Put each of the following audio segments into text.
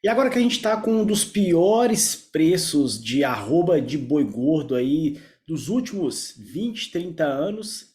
E agora que a gente está com um dos piores preços de arroba de boi gordo aí dos últimos 20, 30 anos,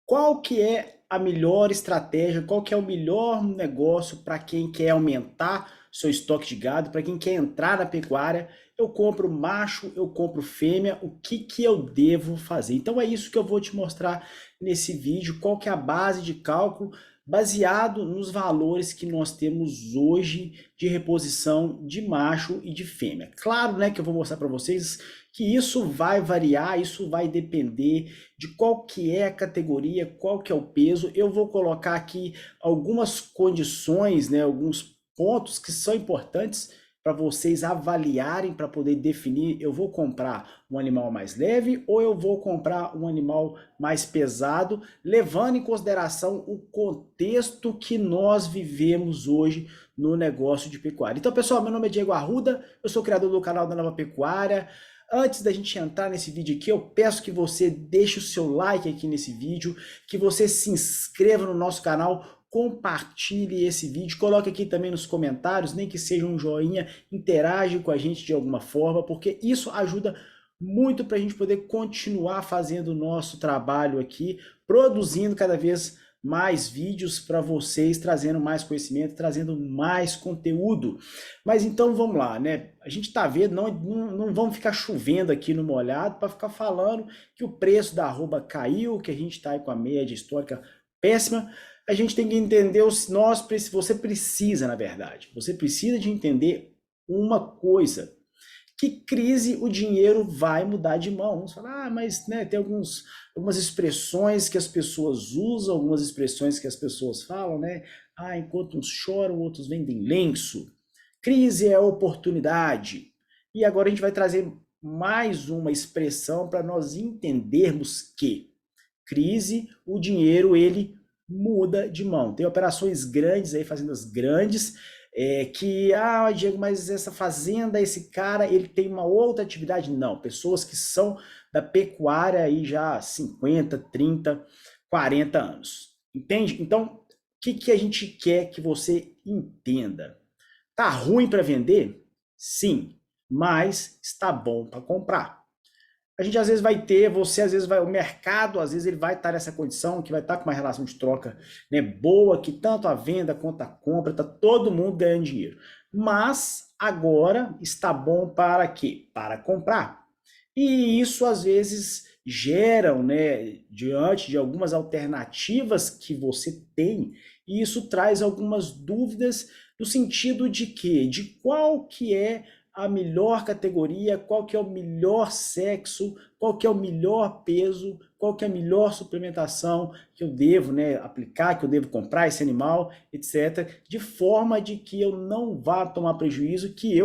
qual que é a melhor estratégia, qual que é o melhor negócio para quem quer aumentar seu estoque de gado, para quem quer entrar na pecuária? Eu compro macho, eu compro fêmea, o que que eu devo fazer? Então é isso que eu vou te mostrar nesse vídeo, qual que é a base de cálculo baseado nos valores que nós temos hoje de reposição de macho e de fêmea. Claro, né, que eu vou mostrar para vocês que isso vai variar, isso vai depender de qual que é a categoria, qual que é o peso. Eu vou colocar aqui algumas condições, né, alguns pontos que são importantes para vocês avaliarem para poder definir, eu vou comprar um animal mais leve ou eu vou comprar um animal mais pesado, levando em consideração o contexto que nós vivemos hoje no negócio de pecuária. Então, pessoal, meu nome é Diego Arruda, eu sou criador do canal da Nova Pecuária. Antes da gente entrar nesse vídeo aqui, eu peço que você deixe o seu like aqui nesse vídeo, que você se inscreva no nosso canal, compartilhe esse vídeo, coloque aqui também nos comentários, nem que seja um joinha, interage com a gente de alguma forma, porque isso ajuda muito para a gente poder continuar fazendo o nosso trabalho aqui, produzindo cada vez mais vídeos para vocês, trazendo mais conhecimento, trazendo mais conteúdo. Mas então vamos lá, né? A gente está vendo, não vamos ficar chovendo aqui no molhado para ficar falando que o preço da arroba caiu, que a gente está aí com a média histórica péssima. A gente tem que entender, você precisa, na verdade, você precisa de entender uma coisa, que crise o dinheiro vai mudar de mão. Vamos falar, mas né, tem algumas expressões que as pessoas usam, algumas expressões que as pessoas falam, né? Ah, enquanto uns choram, outros vendem lenço. Crise é oportunidade. E agora a gente vai trazer mais uma expressão para nós entendermos que crise, o dinheiro ele muda de mão. Tem operações grandes aí, fazendas grandes, Diego, mas essa fazenda, esse cara, ele tem uma outra atividade? Não, pessoas que são da pecuária aí já há 50, 30, 40 anos. Entende? Então, o que a gente quer que você entenda? Tá ruim para vender? Sim, mas está bom para comprar. A gente às vezes vai ter, você às vezes vai, o mercado às vezes ele vai estar nessa condição, que vai estar com uma relação de troca, né, boa, que tanto a venda quanto a compra, está todo mundo ganhando dinheiro. Mas agora está bom para quê? Para comprar. E isso às vezes geram, né, diante de algumas alternativas que você tem, e isso traz algumas dúvidas no sentido de que, de qual que é a melhor categoria, qual que é o melhor sexo, qual que é o melhor peso, qual que é a melhor suplementação que eu devo, né, aplicar, que eu devo comprar esse animal, etc, de forma de que eu não vá tomar prejuízo, que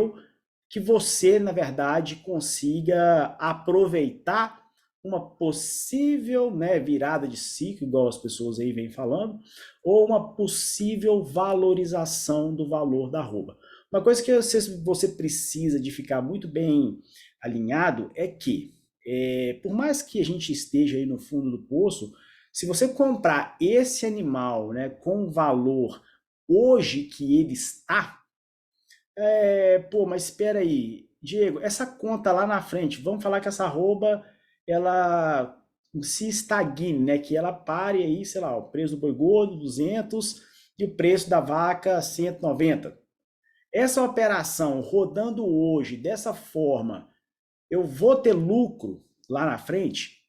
você, na verdade, consiga aproveitar uma possível, né, virada de ciclo, igual as pessoas aí vêm falando, ou uma possível valorização do valor da arroba. Uma coisa que você precisa de ficar muito bem alinhado é que, por mais que a gente esteja aí no fundo do poço, se você comprar esse animal, né, com o valor hoje que ele está, mas espera aí, Diego, essa conta lá na frente, vamos falar que essa arroba, ela se estagne, né? Que ela pare aí, sei lá, o preço do boi gordo, 200, e o preço da vaca, 190. Essa operação rodando hoje, dessa forma, eu vou ter lucro lá na frente?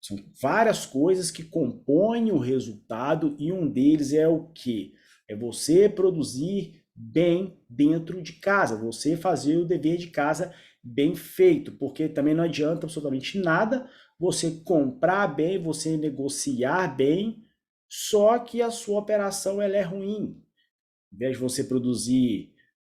São várias coisas que compõem o resultado e um deles é o que? É você produzir bem dentro de casa, você fazer o dever de casa bem feito, porque também não adianta absolutamente nada você comprar bem, você negociar bem, só que a sua operação ela é ruim. Ao invés de você produzir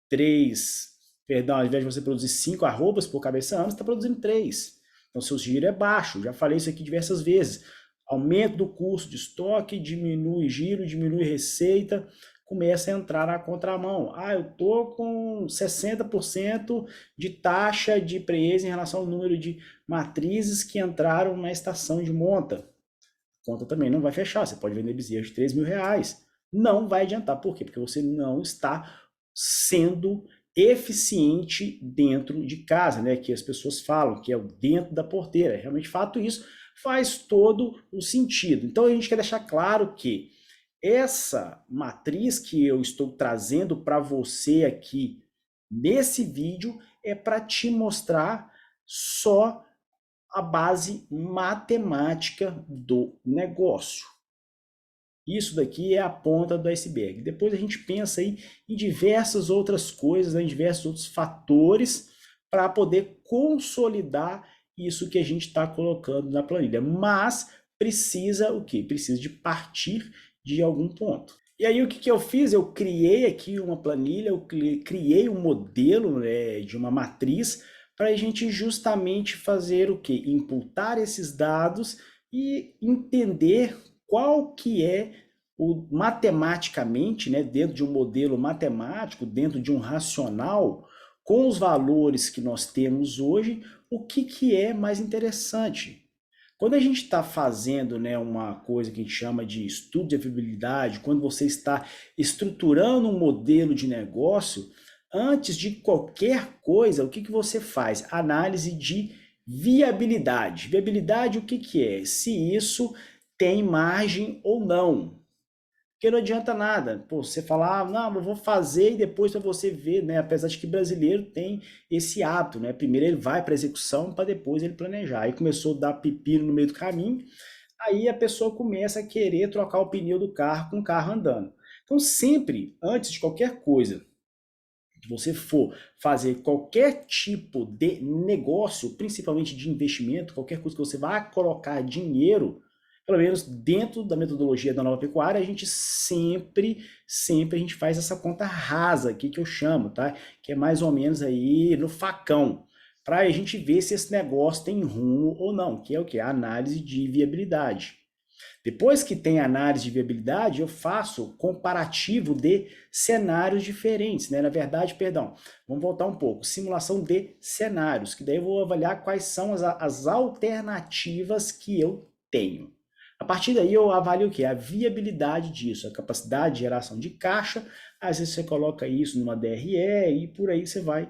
três, perdão, ao invés de você produzir 5 arrobas por cabeça ano, você está produzindo três. Então, seu giro é baixo. Já falei isso aqui diversas vezes. Aumento do custo de estoque, diminui giro, diminui receita, começa a entrar na contramão. Ah, eu estou com 60% de taxa de preço em relação ao número de matrizes que entraram na estação de monta. A conta também não vai fechar. Você pode vender bezerros de R$ 3.000. Não vai adiantar. Por quê? Porque você não está sendo eficiente dentro de casa, né? Que as pessoas falam que é o dentro da porteira. Realmente, fato isso faz todo o sentido. Então a gente quer deixar claro que essa matriz que eu estou trazendo para você aqui nesse vídeo é para te mostrar só a base matemática do negócio. Isso daqui é a ponta do iceberg. Depois a gente pensa aí em diversas outras coisas, em diversos outros fatores para poder consolidar isso que a gente está colocando na planilha. Mas precisa o quê? Precisa de partir de algum ponto. E aí o que eu fiz? Eu criei aqui uma planilha, eu criei um modelo, né, de uma matriz para a gente justamente fazer o quê? Imputar esses dados e entender qual que é matematicamente, né, dentro de um modelo matemático, dentro de um racional, com os valores que nós temos hoje, o que é mais interessante. Quando a gente está fazendo, né, uma coisa que a gente chama de estudo de viabilidade, quando você está estruturando um modelo de negócio, antes de qualquer coisa, o que você faz? Análise de viabilidade. Viabilidade, o que é? Se isso tem margem ou não. Porque não adianta nada, pô, você falar, ah, não, eu vou fazer e depois para você ver, né? Apesar de que brasileiro tem esse hábito, né? Primeiro ele vai para execução para depois ele planejar. Aí começou a dar pepino no meio do caminho, aí a pessoa começa a querer trocar o pneu do carro com o carro andando. Então sempre, antes de qualquer coisa, que você for fazer qualquer tipo de negócio, principalmente de investimento, qualquer coisa que você vá colocar dinheiro, pelo menos dentro da metodologia da nova pecuária, a gente sempre a gente faz essa conta rasa aqui que eu chamo, tá? Que é mais ou menos aí no facão, para a gente ver se esse negócio tem rumo ou não, que é o que? A análise de viabilidade. Depois que tem análise de viabilidade, eu faço comparativo de cenários diferentes, né? Na verdade, perdão, vamos voltar um pouco. Simulação de cenários, que daí eu vou avaliar quais são as alternativas que eu tenho. A partir daí eu avalio o quê? A viabilidade disso, a capacidade de geração de caixa, às vezes você coloca isso numa DRE e por aí você vai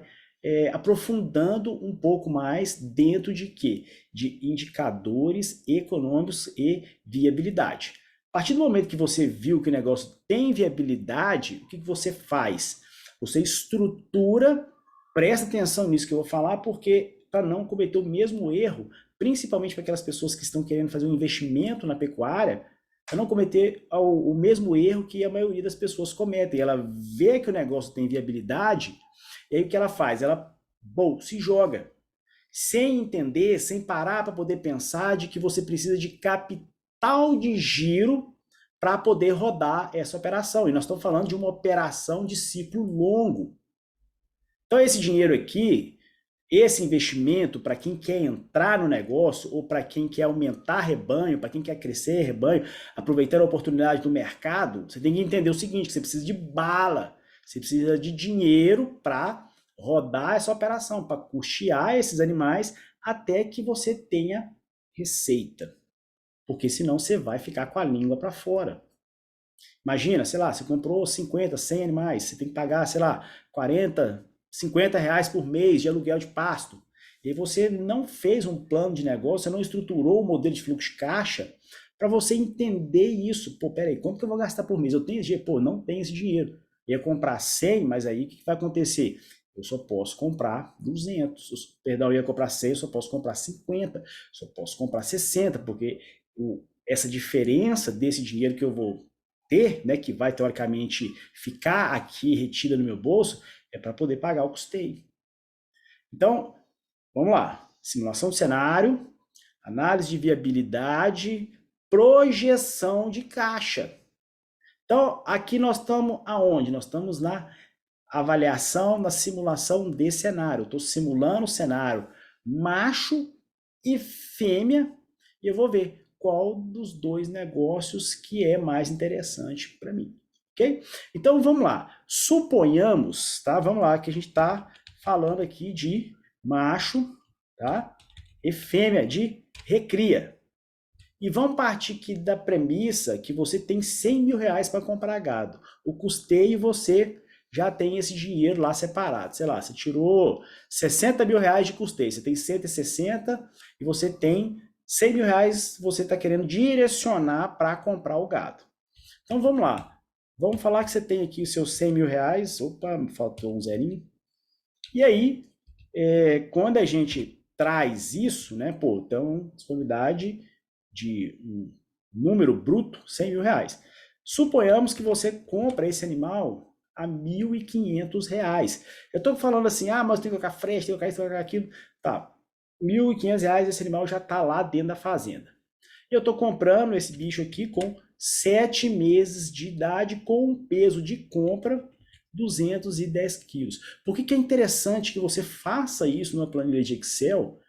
aprofundando um pouco mais dentro de quê? De indicadores econômicos e viabilidade. A partir do momento que você viu que o negócio tem viabilidade, o que você faz? Você estrutura, presta atenção nisso que eu vou falar, porque para não cometer o mesmo erro, principalmente para aquelas pessoas que estão querendo fazer um investimento na pecuária, para não cometer o mesmo erro que a maioria das pessoas cometem. Ela vê que o negócio tem viabilidade, e aí o que ela faz? Ela, se joga, sem entender, sem parar para poder pensar de que você precisa de capital de giro para poder rodar essa operação. E nós estamos falando de uma operação de ciclo longo. Então esse dinheiro aqui, esse investimento para quem quer entrar no negócio ou para quem quer aumentar rebanho, para quem quer crescer rebanho, aproveitando a oportunidade do mercado, você tem que entender o seguinte, que você precisa de bala, você precisa de dinheiro para rodar essa operação, para custear esses animais até que você tenha receita. Porque senão você vai ficar com a língua para fora. Imagina, sei lá, você comprou 50, 100 animais, você tem que pagar, sei lá, 40, 50 reais por mês de aluguel de pasto. E você não fez um plano de negócio, você não estruturou o modelo de fluxo de caixa para você entender isso. Pô, peraí, quanto que eu vou gastar por mês? Eu tenho esse dinheiro? Pô, não tenho esse dinheiro. Eu ia comprar 100, mas aí o que vai acontecer? Eu só posso comprar 200. Perdão, eu ia comprar 100, eu só posso comprar 50, só posso comprar 60, porque essa diferença desse dinheiro que eu vou ter, né, que vai teoricamente ficar aqui retida no meu bolso, é para poder pagar o custeio. Então, vamos lá. Simulação de cenário, análise de viabilidade, projeção de caixa. Então, aqui nós estamos aonde? Nós estamos na avaliação, na simulação de cenário. Estou simulando o cenário macho e fêmea e eu vou ver qual dos dois negócios que é mais interessante para mim. Ok? Então vamos lá. Suponhamos, tá? Vamos lá, que a gente está falando aqui de macho, tá? E fêmea de recria. E vamos partir aqui da premissa que você tem 100 mil reais para comprar gado. O custeio você já tem esse dinheiro lá separado. Sei lá, você tirou 60 mil reais de custeio, você tem 160 e você tem 100 mil reais, você está querendo direcionar para comprar o gado. Então vamos lá. Vamos falar que você tem aqui os seus 100 mil reais. Opa, me faltou um zerinho. E aí, quando a gente traz isso, né, pô, então, disponibilidade de um número bruto, 100 mil reais. Suponhamos que você compra esse animal a 1.500 reais. Eu estou falando assim, ah, mas tem que colocar frete, tem que colocar isso, tem que colocar aquilo. Tá, 1.500 reais esse animal já está lá dentro da fazenda. Eu estou comprando esse bicho aqui com 7 meses de idade, com um peso de compra 210 quilos. Por que, que é interessante que você faça isso numa planilha de Excel?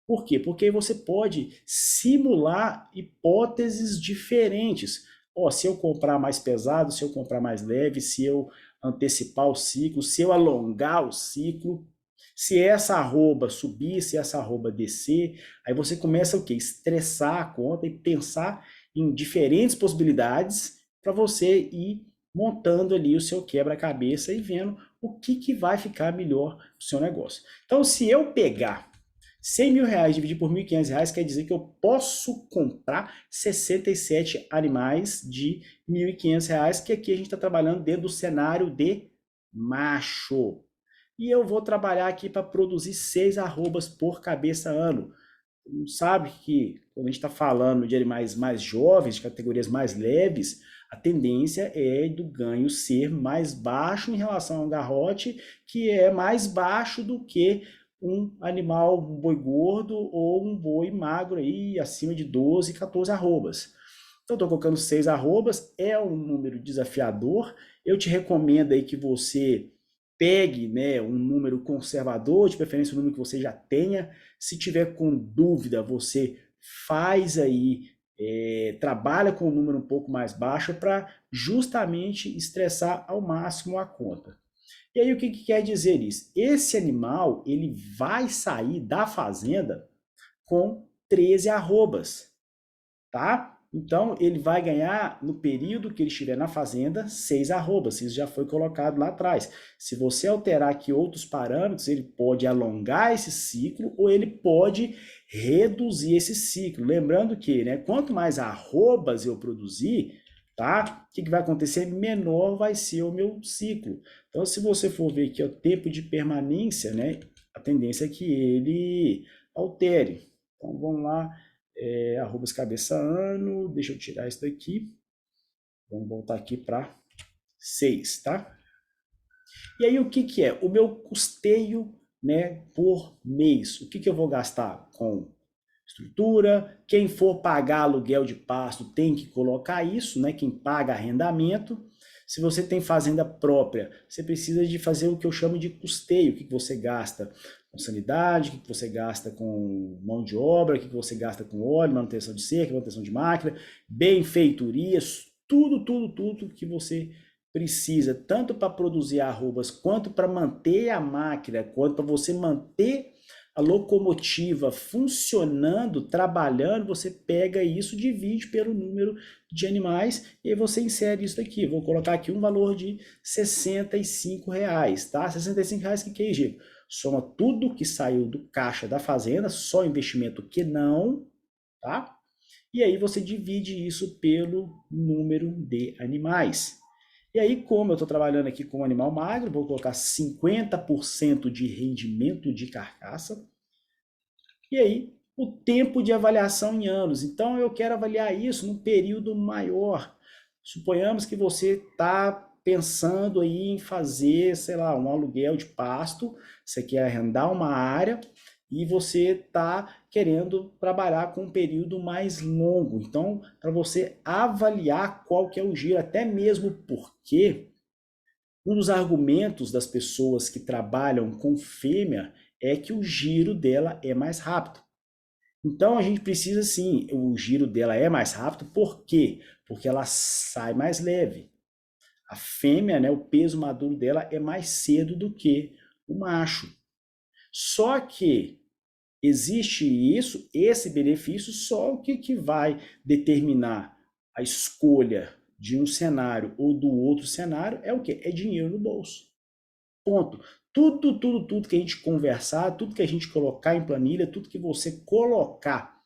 Por quê? Porque aí você pode simular hipóteses diferentes. Ó, se eu comprar mais pesado, se eu comprar mais leve, se eu antecipar o ciclo, se eu alongar o ciclo, se essa arroba subir, se essa arroba descer, aí você começa o quê? Estressar a conta e pensar em diferentes possibilidades para você ir montando ali o seu quebra-cabeça e vendo o que vai ficar melhor para o seu negócio. Então, se eu pegar 100 mil reais dividido por 1.500 reais quer dizer que eu posso comprar 67 animais de 1.500 reais, que aqui a gente está trabalhando dentro do cenário de macho. E eu vou trabalhar aqui para produzir 6 arrobas por cabeça ano. Sabe que quando a gente está falando de animais mais jovens, de categorias mais leves, a tendência é do ganho ser mais baixo em relação a um garrote, que é mais baixo do que um animal, um boi gordo ou um boi magro aí, acima de 12, 14 arrobas. Então, estou colocando 6 arrobas, é um número desafiador. Eu te recomendo aí que você pegue, né, um número conservador, de preferência um número que você já tenha. Se tiver com dúvida, você faz aí, trabalha com um número um pouco mais baixo para justamente estressar ao máximo a conta. E aí o que, que quer dizer isso? Esse animal ele vai sair da fazenda com 13 arrobas, tá? Então ele vai ganhar no período que ele estiver na fazenda 6 arrobas, isso já foi colocado lá atrás. Se você alterar aqui outros parâmetros, ele pode alongar esse ciclo ou ele pode reduzir esse ciclo. Lembrando que, né, quanto mais arrobas eu produzir, tá? O que, que vai acontecer? Menor vai ser o meu ciclo. Então, se você for ver aqui o tempo de permanência, né, a tendência é que ele altere. Então, vamos lá, arrobas cabeça ano, deixa eu tirar isso daqui. Vamos voltar aqui para 6, tá? E aí, o que, que é? O meu custeio, né, por mês. O que, que eu vou gastar com estrutura? Quem for pagar aluguel de pasto tem que colocar isso, né? Quem paga arrendamento. Se você tem fazenda própria, você precisa de fazer o que eu chamo de custeio. O que você gasta com sanidade, o que você gasta com mão de obra, o que você gasta com óleo, manutenção de cerca, manutenção de máquina, benfeitorias, tudo que você precisa, tanto para produzir arrobas, quanto para manter a máquina, quanto para você manter a locomotiva funcionando, trabalhando, você pega isso, divide pelo número de animais e aí você insere isso aqui. Vou colocar aqui um valor de R$65, tá? R$65 que é, Gico? Soma tudo que saiu do caixa da fazenda, só investimento que não, tá? E aí você divide isso pelo número de animais. E aí, como eu estou trabalhando aqui com um animal magro, vou colocar 50% de rendimento de carcaça. E aí, o tempo de avaliação em anos. Então, eu quero avaliar isso num período maior. Suponhamos que você está pensando aí em fazer, sei lá, um aluguel de pasto, você quer arrendar uma área e você está querendo trabalhar com um período mais longo. Então, para você avaliar qual que é o giro, até mesmo porque um dos argumentos das pessoas que trabalham com fêmea é que o giro dela é mais rápido. Então a gente precisa sim, o giro dela é mais rápido, por quê? Porque ela sai mais leve. A fêmea, né, o peso maduro dela é mais cedo do que o macho. Só que existe isso, esse benefício, só o que vai determinar a escolha de um cenário ou do outro cenário é o quê? É dinheiro no bolso. Ponto. Tudo que a gente conversar, tudo que a gente colocar em planilha, tudo que você colocar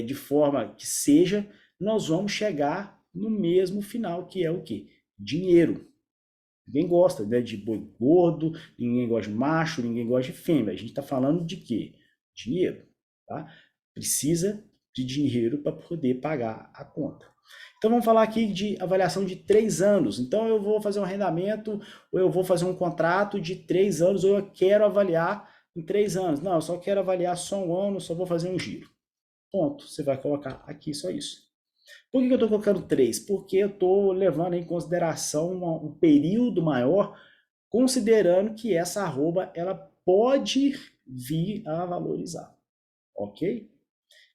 de forma que seja, nós vamos chegar no mesmo final, que é o quê? Dinheiro. Ninguém gosta, né, de boi gordo, ninguém gosta de macho, ninguém gosta de fêmea. A gente está falando de quê? Dinheiro. Tá? Precisa de dinheiro para poder pagar a conta. Então vamos falar aqui de avaliação de 3 anos. Então eu vou fazer um arrendamento, ou eu vou fazer um contrato de 3 anos, ou eu quero avaliar em 3 anos. Não, eu só quero avaliar só um ano, só vou fazer um giro. Ponto. Você vai colocar aqui só isso. Por que eu estou colocando 3? Porque eu estou levando em consideração um período maior, considerando que essa arroba ela pode vir a valorizar, ok?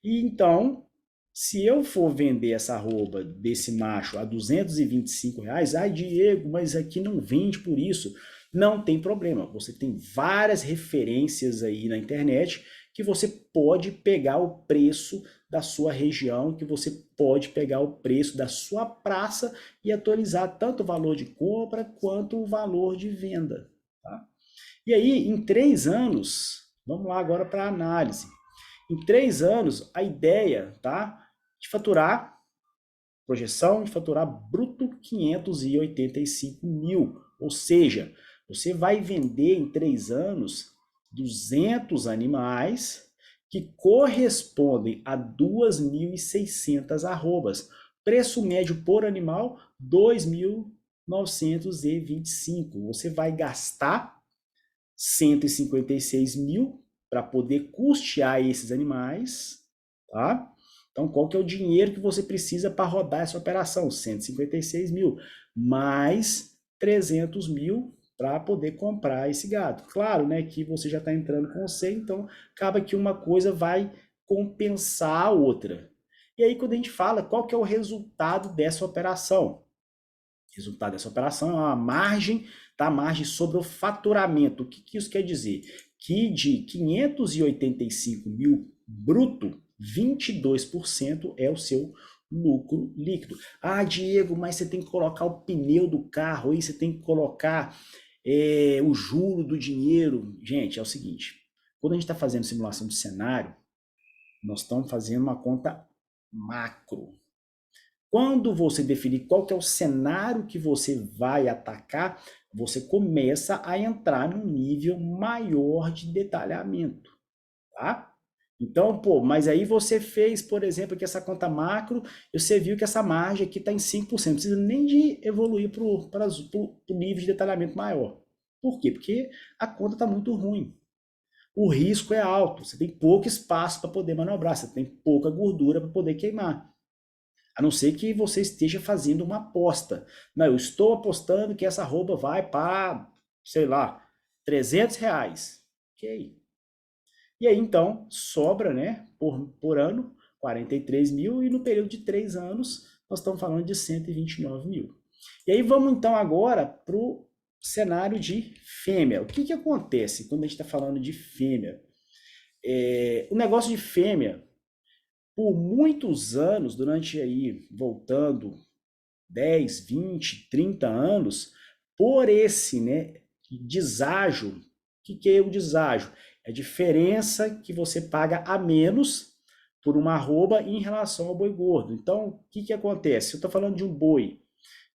E então, se eu for vender essa arroba desse macho a R$ 225, ai Diego, mas aqui não vende por isso. Não tem problema, você tem várias referências aí na internet que você pode pegar o preço da sua região, que você pode pegar o preço da sua praça e atualizar tanto o valor de compra quanto o valor de venda. Tá? E aí, em 3 anos, vamos lá agora para a análise. Em 3 anos, a ideia, tá? De faturar, projeção de faturar bruto 585 mil. Ou seja, você vai vender em 3 anos 200 animais que correspondem a 2.600 arrobas. Preço médio por animal, 2.925. Você vai gastar 156 mil para poder custear esses animais, tá? Então, qual que é o dinheiro que você precisa para rodar essa operação? 156 mil, mais 300 mil para poder comprar esse gado. Claro, né, que você já está entrando com você, então acaba que uma coisa vai compensar a outra. E aí, quando a gente fala qual que é o resultado dessa operação? O resultado dessa operação é uma margem, tá? Margem sobre o faturamento. O que, que isso quer dizer? Que de 585 mil bruto, 22% é o seu lucro líquido. Ah, Diego, mas você tem que colocar o pneu do carro, aí você tem que colocar o juro do dinheiro. Gente, é o seguinte, quando a gente está fazendo simulação de cenário, nós estamos fazendo uma conta macro. Quando você definir qual que é o cenário que você vai atacar, você começa a entrar num nível maior de detalhamento, tá? Então, pô, mas aí você fez, por exemplo, aqui essa conta macro, e você viu que essa margem aqui está em 5%. Não precisa nem de evoluir para o nível de detalhamento maior. Por quê? Porque a conta está muito ruim. O risco é alto, você tem pouco espaço para poder manobrar, você tem pouca gordura para poder queimar. A não ser que você esteja fazendo uma aposta. Não, eu estou apostando que essa roupa vai para, sei lá, R$ 300. Ok. E aí, então, sobra, né, por ano, 43 mil, e no período de 3 anos, nós estamos falando de 129 mil. E aí, vamos então agora para o cenário de fêmea. O que, que acontece quando a gente está falando de fêmea? O negócio de fêmea, por muitos anos, durante aí, voltando 10, 20, 30 anos, por esse, né, deságio. O que é o deságio? É a diferença que você paga a menos por uma arroba em relação ao boi gordo. Então, o que acontece? Se eu estou falando de um boi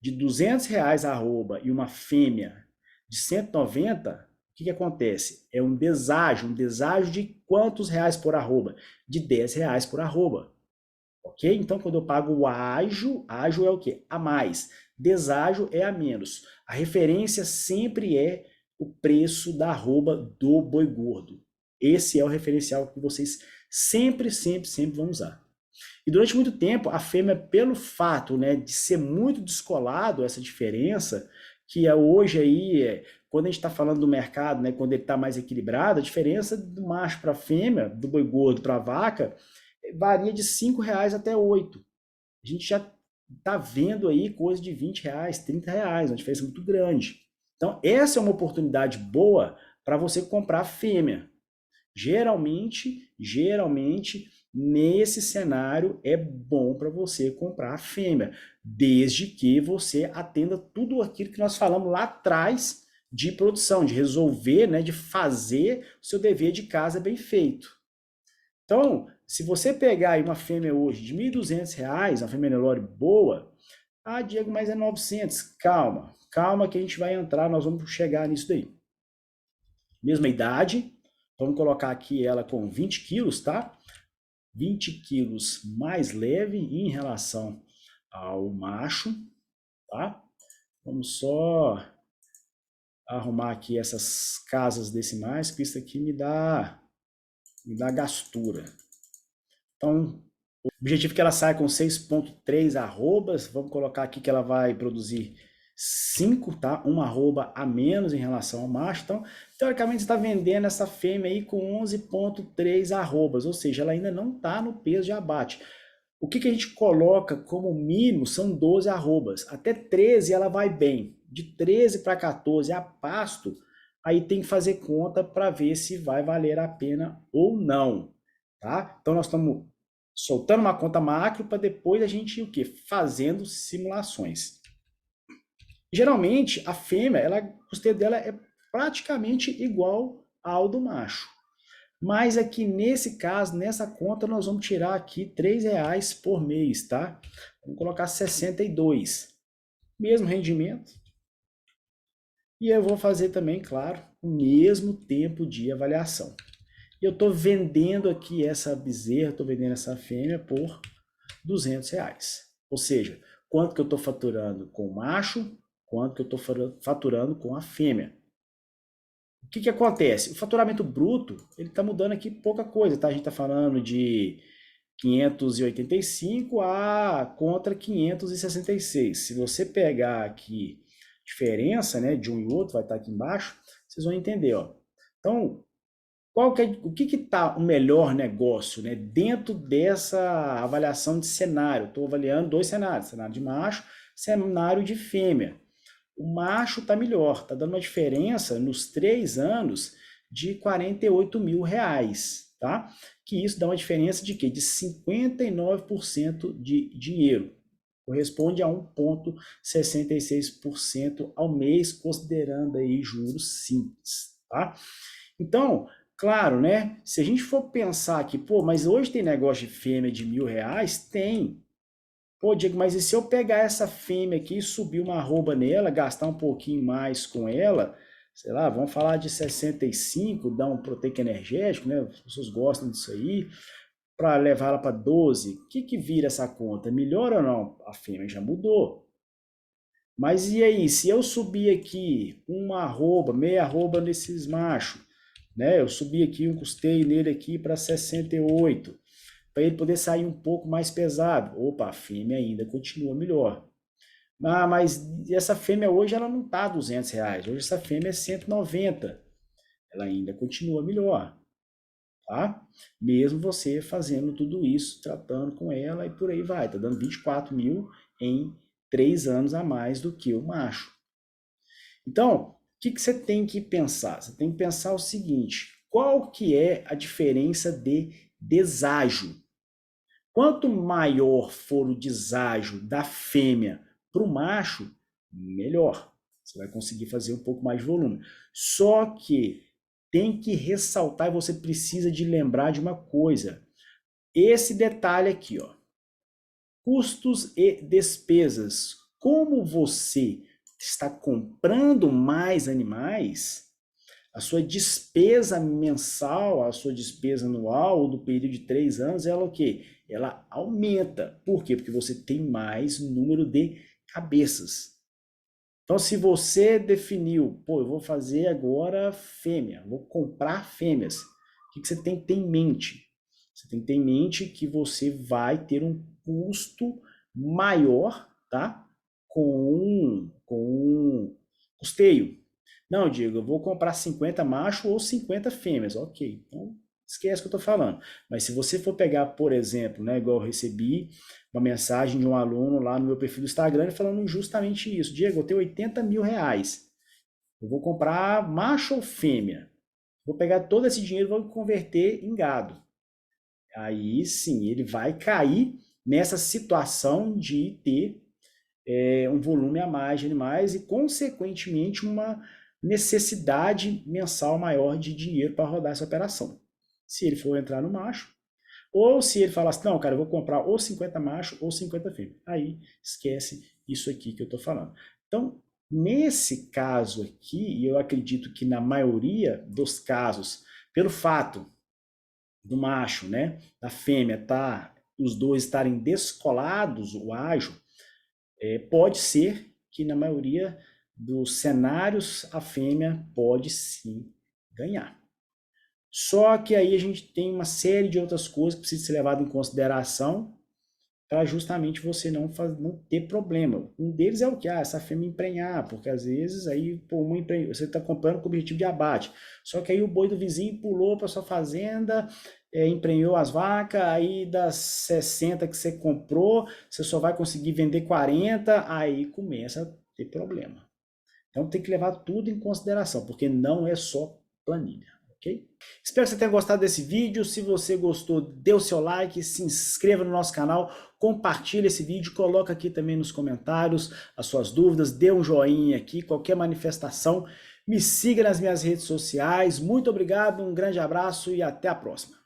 de R$ 200 a arroba e uma fêmea de 190, o que acontece? É um deságio de quantos reais por arroba? De R$ 10 por arroba. Ok? Então, quando eu pago o ágio é o quê? A mais. Deságio é a menos. A referência sempre é o preço da arroba do boi gordo. Esse é o referencial que vocês sempre vão usar. E durante muito tempo, a fêmea, pelo fato, né, de ser muito descolado essa diferença, que é hoje aí, quando a gente está falando do mercado, né, quando ele está mais equilibrado, a diferença do macho para a fêmea, do boi gordo para a vaca, varia de R$ 5 até 8. A gente já está vendo aí coisa de R$ 20, R$ 30, uma diferença muito grande. Então, essa é uma oportunidade boa para você comprar fêmea. Geralmente, nesse cenário é bom para você comprar fêmea, desde que você atenda tudo aquilo que nós falamos lá atrás de produção, de resolver, né, de fazer o seu dever de casa bem feito. Então, se você pegar aí uma fêmea hoje de R$ 1.200, uma fêmea Nelore boa, ah, Diego, mas é 900. Calma, calma que a gente vai entrar, nós vamos chegar nisso daí. Mesma idade, vamos colocar aqui ela com 20 quilos, tá? 20 quilos mais leve em relação ao macho, tá? Vamos só arrumar aqui essas casas decimais, que isso aqui me dá gastura. Então, o objetivo é que ela saia com 6,3 arrobas. Vamos colocar aqui que ela vai produzir 5, tá? Um arroba a menos em relação ao macho. Então, teoricamente, você está vendendo essa fêmea aí com 11,3 arrobas, ou seja, ela ainda não está no peso de abate. O que a gente coloca como mínimo são 12 arrobas. Até 13 ela vai bem. De 13 para 14 a pasto, aí tem que fazer conta para ver se vai valer a pena ou não. Tá? Então nós estamos soltando uma conta macro para depois a gente ir o quê? Fazendo simulações. Geralmente a fêmea, o custeio dela é praticamente igual ao do macho. Mas aqui nesse caso, nessa conta, nós vamos tirar aqui R$ 3 por mês, tá? Vamos colocar 62. Mesmo rendimento. E eu vou fazer também, claro, o mesmo tempo de avaliação. E eu estou vendendo aqui essa bezerra, estou vendendo essa fêmea por R$ 200. Ou seja, quanto que eu estou faturando com o macho, quanto que eu estou faturando com a fêmea. O que acontece? O faturamento bruto, ele está mudando aqui pouca coisa, tá? A gente está falando de 585 contra 566. Se você pegar aqui diferença, né, de um e outro, vai estar aqui embaixo, vocês vão entender, ó. Então, o que está o melhor negócio, né, dentro dessa avaliação de cenário? Estou avaliando 2 cenários, cenário de macho, cenário de fêmea. O macho está melhor, está dando uma diferença nos 3 anos de R$ 48 mil, tá? Que isso dá uma diferença de quê? De 59% de dinheiro. Corresponde a 1,66% ao mês, considerando aí juros simples, tá? Então, claro, né? Se a gente for pensar que, pô, mas hoje tem negócio de fêmea de R$ 1.000, tem. Pô, Diego, mas e se eu pegar essa fêmea aqui e subir uma arroba nela, gastar um pouquinho mais com ela, sei lá, vamos falar de 65, dar um proteico energético, né? As pessoas gostam disso aí, para levar ela para 12. O que vira essa conta? Melhora ou não? A fêmea já mudou. Mas e aí, se eu subir aqui uma arroba, meia arroba nesses machos, né? Eu subi aqui um custeio nele aqui para 68, para ele poder sair um pouco mais pesado. Opa, a fêmea ainda continua melhor. Ah, mas essa fêmea hoje ela não está R$ 200. Hoje essa fêmea é 190. Ela ainda continua melhor, tá? Mesmo você fazendo tudo isso, tratando com ela e por aí vai. Tá dando 24 mil em 3 anos a mais do que o macho. Então, o que você tem que pensar? Você tem que pensar o seguinte: qual que é a diferença de deságio? Quanto maior for o deságio da fêmea para o macho, melhor. Você vai conseguir fazer um pouco mais de volume. Só que tem que ressaltar e você precisa de lembrar de uma coisa. Esse detalhe aqui, ó. Custos e despesas. Como você está comprando mais animais, a sua despesa mensal, a sua despesa anual ou do período de 3 anos, ela o quê? Ela aumenta. Por quê? Porque você tem mais número de cabeças. Então, se você definiu, pô, eu vou fazer agora fêmea, vou comprar fêmeas, o que você tem que ter em mente? Você tem que ter em mente que você vai ter um custo maior, tá? Com custeio. Não, Diego, eu vou comprar 50 machos ou 50 fêmeas. Ok, então esquece o que eu estou falando. Mas se você for pegar, por exemplo, né, igual eu recebi uma mensagem de um aluno lá no meu perfil do Instagram falando justamente isso. Diego, eu tenho R$ 80 mil. Eu vou comprar macho ou fêmea? Vou pegar todo esse dinheiro e vou converter em gado. Aí sim, ele vai cair nessa situação de ter um volume a mais de animais e, consequentemente, uma necessidade mensal maior de dinheiro para rodar essa operação. Se ele for entrar no macho, ou se ele falar assim, não, cara, eu vou comprar ou 50 macho ou 50 fêmea. Aí esquece isso aqui que eu estou falando. Então, nesse caso aqui, e eu acredito que na maioria dos casos, pelo fato do macho, né, da fêmea, os dois estarem descolados, o ágio, pode ser que na maioria dos cenários a fêmea pode sim ganhar. Só que aí a gente tem uma série de outras coisas que precisa ser levado em consideração para justamente você não ter problema. Um deles é o que? Essa fêmea emprenhar, porque às vezes aí pô, você está comprando com o objetivo de abate. Só que aí o boi do vizinho pulou para sua fazenda, emprenhou as vacas, aí das 60 que você comprou, você só vai conseguir vender 40, aí começa a ter problema. Então tem que levar tudo em consideração, porque não é só planilha. Okay? Espero que você tenha gostado desse vídeo. Se você gostou, dê o seu like, se inscreva no nosso canal, compartilhe esse vídeo, coloca aqui também nos comentários as suas dúvidas, dê um joinha aqui, qualquer manifestação, me siga nas minhas redes sociais. Muito obrigado, um grande abraço e até a próxima.